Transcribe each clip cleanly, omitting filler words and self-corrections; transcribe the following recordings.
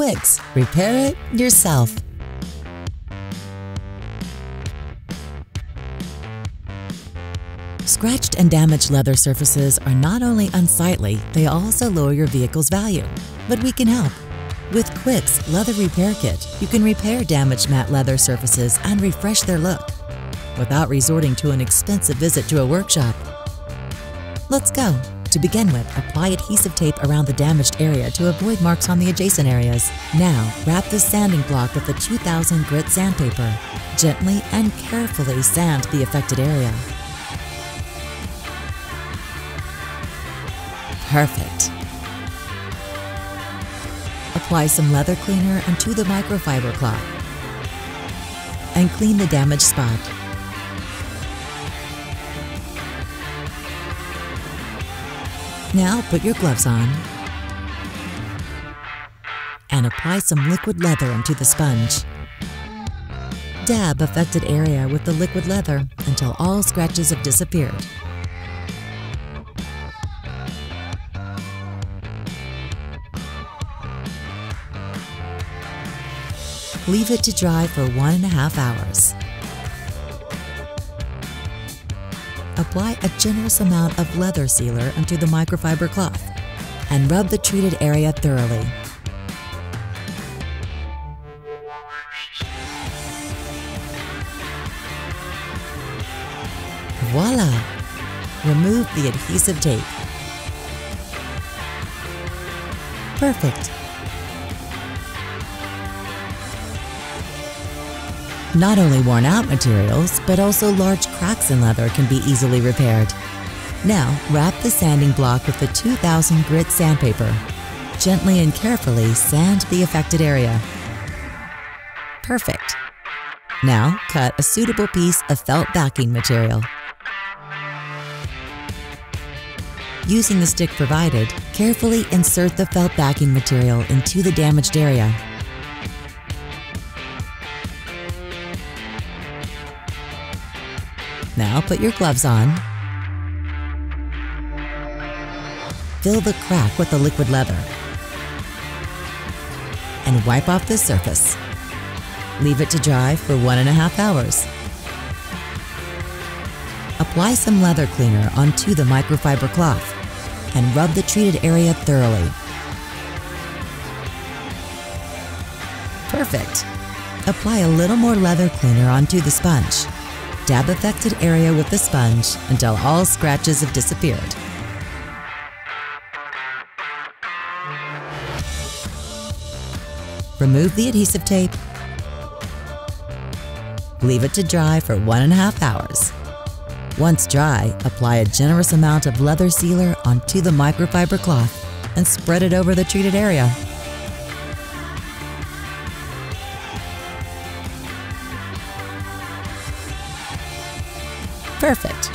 QUIXX, repair it yourself. Scratched and damaged leather surfaces are not only unsightly, they also lower your vehicle's value. But we can help. With QUIXX Leather Repair Kit, you can repair damaged matte leather surfaces and refresh their look without resorting to an expensive visit to a workshop. Let's go. To begin with, apply adhesive tape around the damaged area to avoid marks on the adjacent areas. Now, wrap the sanding block with a 2000 grit sandpaper. Gently and carefully sand the affected area. Perfect. Apply some leather cleaner onto the microfiber cloth and clean the damaged spot. Now put your gloves on and apply some liquid leather onto the sponge. Dab affected area with the liquid leather until all scratches have disappeared. Leave it to dry for 1.5 hours. Apply a generous amount of leather sealer onto the microfiber cloth and rub the treated area thoroughly. Voila! Remove the adhesive tape. Perfect! Not only worn out materials, but also large cracks in leather can be easily repaired. Now, wrap the sanding block with the 2000 grit sandpaper. Gently and carefully sand the affected area. Perfect. Now, cut a suitable piece of felt backing material. Using the stick provided, carefully insert the felt backing material into the damaged area. Now put your gloves on. Fill the crack with the liquid leather and wipe off the surface. Leave it to dry for 1.5 hours. Apply some leather cleaner onto the microfiber cloth and rub the treated area thoroughly. Perfect. Apply a little more leather cleaner onto the sponge. Dab affected area with the sponge until all scratches have disappeared. Remove the adhesive tape. Leave it to dry for 1.5 hours. Once dry, apply a generous amount of leather sealer onto the microfiber cloth and spread it over the treated area. Perfect.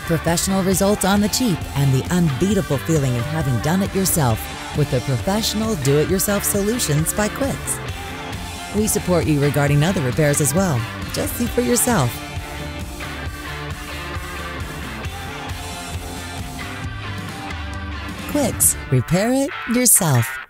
Professional results on the cheap and the unbeatable feeling of having done it yourself with the professional do-it-yourself solutions by QUIXX. We support you regarding other repairs as well. Just see for yourself. QUIXX, repair it yourself.